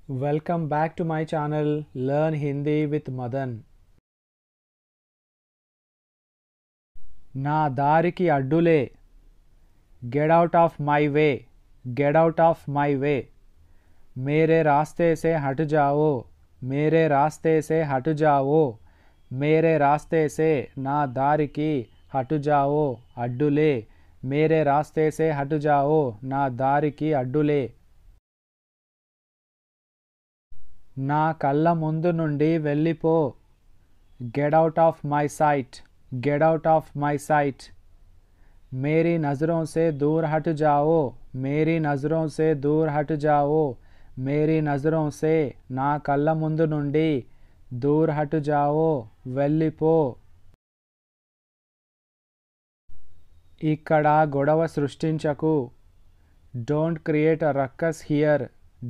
Welcome back to my channel Learn Hindi with Madan. Na dari ki addule. Get out of my way. Get out of my way. मेरे रास्ते से हट जाओ. मेरे रास्ते से हट जाओ. मेरे रास्ते से ना दारी की हट जाओ अड्डुले. मेरे रास्ते से हट जाओ ना दारी की अड्डुले. నా కళ్ళ ముందు నుండి వెళ్ళిపో. Get out of my sight. Get out of my sight. मेरी नज़रों से दूर हट जाओ. मेरी नज़रों से दूर हट जाओ. मेरी नज़रों से నా కళ్ళ ముందు నుండి దూర్ హట్ జావో వెళ్ళిపో. ఇక్కడ గొడవ సృష్టించకు. Don't create a ruckus here.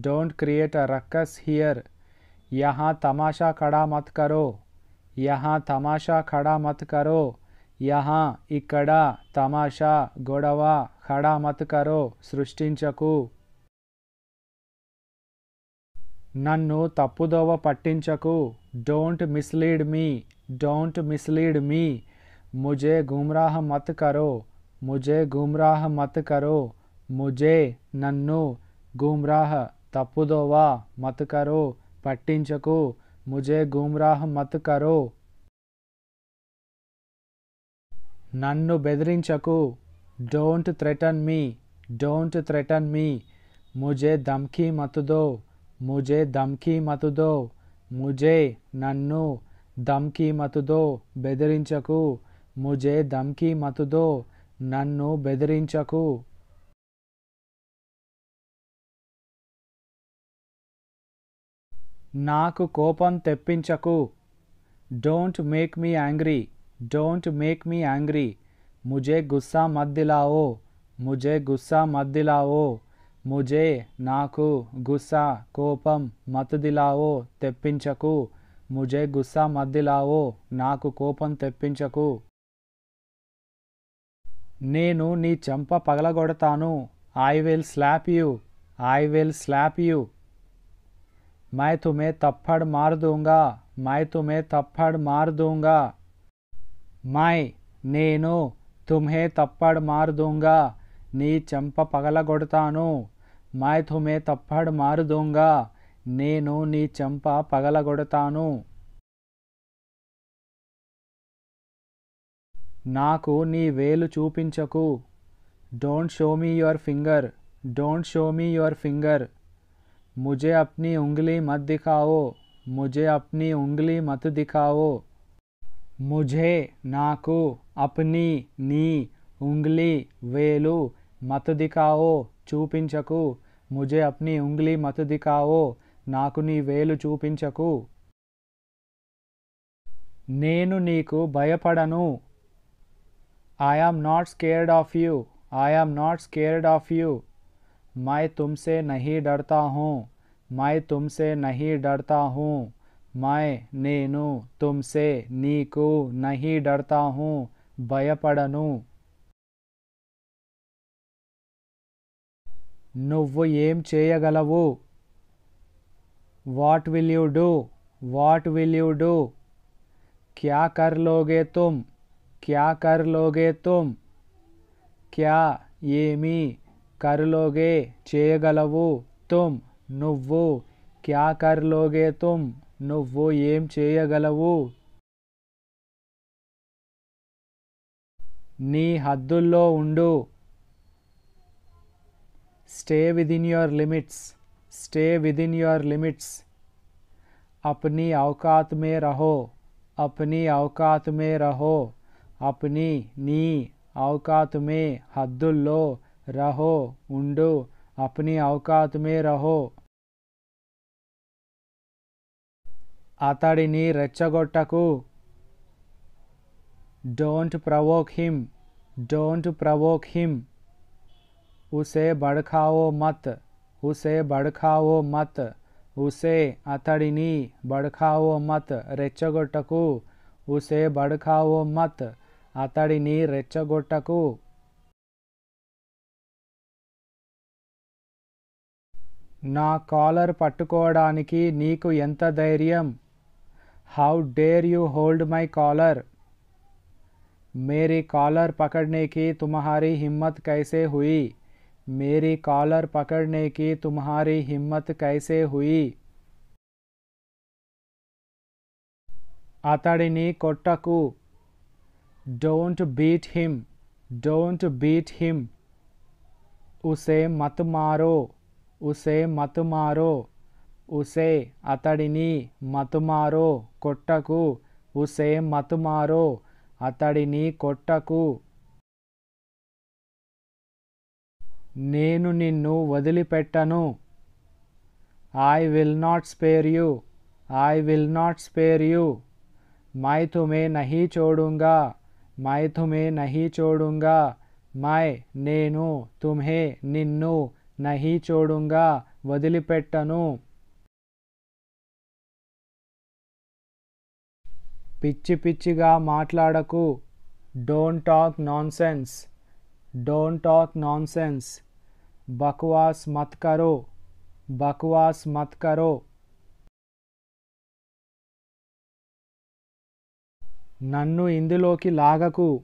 Don't create a ruckus here. यहाँ तमाशा खड़ा मत करो. यहाँ तमाशा खड़ा मत करो. यहाँ ఇక్కడ తమాషా గొడవ ఖడా మత్ కరో సృష్టించకు. నన్ను తప్పుదోవ పట్టించకు. Don't mislead me. Don't mislead me. ముझे గుమ్రాహ్ మత్ కరో. ముझे గుమ్రాహ్ మత్ కరో. ముझे నన్ను గుమ్రాహ్ తప్పుదోవ మత్ కరో పట్టించకు. ముझे గుమ్రాహ్ మత్ కరో. నన్ను బెదిరించకు. Don't threaten me. Don't threaten me. ముझे ధమ్కీ మత్ దో. ముझे ధమ్కీ మత్ దో. ముझे నన్ను ధమ్కీ మత్ దో బెదిరించకు. ముझे ధమ్కీ మత్ దో నన్ను బెదిరించకు. నాకు కోపం తెప్పించకు. Don't make me angry. Don't make me angry. ముझे గుస్సా మత్ దిలాओ. ముझे గుస్సా మత్ దిలాओ. ముझे నాకు గుస్సా కోపం మత్ దిలాओ తెప్పించకు. ముझे గుస్సా మత్ దిలాओ నాకు కోపం తెప్పించకు. నేను నీ చెంప పగలగొడతాను. I will slap you. I will slap you. मैं तुम्हें थप्पड़ मार दूंगा. मैं तुम्हें थप्पड़ मार दूंगा. मैं నేను तुम्हें थप्पड़ मार दूंगा నీ చెంప పగలగొడతాను. मैं तुम्हें थप्पड़ मार दूंगा నేను నీ చెంప పగలగొడతాను. నాకు నీ వేలు చూపించకు. Don't show me your finger. Don't show me your finger. मुझे अपनी उंगली मत दिखाओ. मुझे अपनी उंगली मत दिखाओ. मुझे నాకు अपनी నీ उंगली వేలు मत दिखाओ చూపించకు. मुझे अपनी उंगली मत दिखाओ నాకు నీ వేలు చూపించకు. నేను నీకు భయపడను. I am not scared of you. I am not scared of you. मैं तुमसे नहीं डरता हूँ. मैं तुमसे नहीं डरता हूँ. मैं నేను तुमसे నీకు नहीं डरता हूँ భయపడను. నువ్వు ఏం చేయగలవు. What will you do? What will you do? क्या कर लोगे तुम? क्या कर लोगे तुम? क्या ఏమి कर लोगे చేయగలవు. तुम నువ్వు. क्या कर लोगे तुम నువ్వు ఏం చేయగలవు. నీ హద్దుల్లో ఉండు. Stay within your limits. Stay within your limits. अपनी औकात में रहो. अपनी औकात में रहो. अपनी నీ औकात में హద్దుల్లో रहो ఉండు. अपनी औकात में रहो. అతడిని రెచ్చగొట్టకు. Don't provoke him. Don't provoke him. उसे भड़काओ मत. उसे भड़काओ मत. उसे అతడిని భड़काओ मत రెచ్చగొట్టకు. उसे भड़काओ मत అతడిని రెచ్చగొట్టకు. నా కాలర్ పట్టుకోవడానికి నీకు ఎంత ధైర్యం? How dare you hold my collar? मेरी कॉलर पकड़ने की तुम्हारी हिम्मत कैसे हुई? मेरी कॉलर पकड़ने की तुम्हारी हिम्मत कैसे हुई? అతడిని కొట్టకు. Don't beat him. Don't beat him. उसे मत मारो. उसे मत मारो. उसे అతడిని మత్ మారో కొట్టకు. उसे मत मारो అతడిని కొట్టకు. నేను నిన్ను వదిలిపెట్టను. I will not spare you. I will not spare you. मैं तुम्हें नहीं छोड़ूंगा. मैं तुम्हें नहीं छोड़ूंगा. मैं నేను तुम्हें నిన్ను नहीं छोड़ूंगा వదిలిపెట్టను. పిచ్చి పిచ్చిగా మాట్లాడకు. Don't talk nonsense. Don't talk nonsense. బక్వాస్ మత్ కరో. బక్వాస్ మత్ కరో. నన్ను ఇందులోకి లాగకు.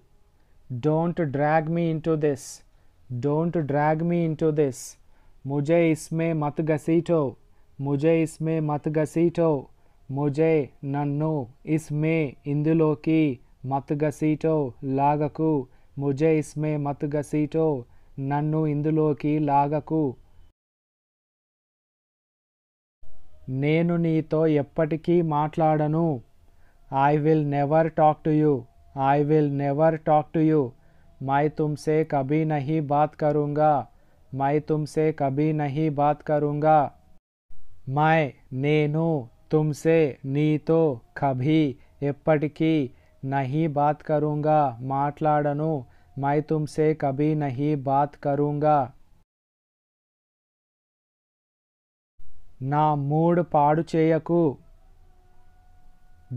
Don't drag me into this. Don't drag me into this. ముझे इसमें मत घसीटो. मुझे इसमें मत घसीटो. मुझे నన్ను ఇస్మే ఇందులోకి మత్ గసీటో లాగకు. ముझे इसमें मत घसीटो నన్ను ఇందులోకి లాగకు. నేను నీతో ఎప్పటికీ మాట్లాడను. I will never talk to you. I will never talk to you. मैं तुमसे कभी नहीं बात करूँगा. मैं तुमसे कभी नहीं बात करूँगा. मैं నేను तुमसे నీతో కభీ ఎప్పటికీ नहीं बात करूँगा మాట్లాడను. मैं तुमसे कभी नहीं बात करूँगा. నా మూడ్ పాడు చేయకు.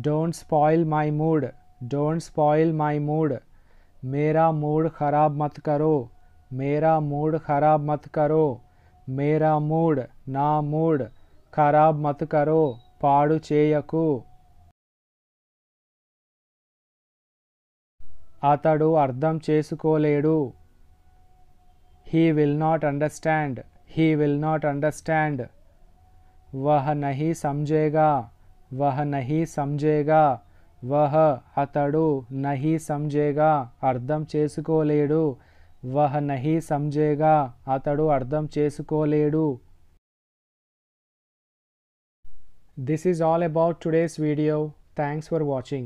Don't spoil my mood. Don't spoil my mood. मेरा मूड ख़राब मत करो. मेरा मूड ख़राब मत करो. मेरा मूड నా మూడ్ ఖరాబ్ మత్ కరో పాడు చేయకు. అతడు అర్థం చేసుకోలేడు. He will not understand. He will not understand. వహ నహీ సమझेगा. వహ నహీ సమझेगा. వహ అతడు నహీ సమझेगा అర్థం చేసుకోలేడు. వహ నహీ సమझेगा అతడు అర్థం చేసుకోలేడు. This is all about today's video. Thanks for watching.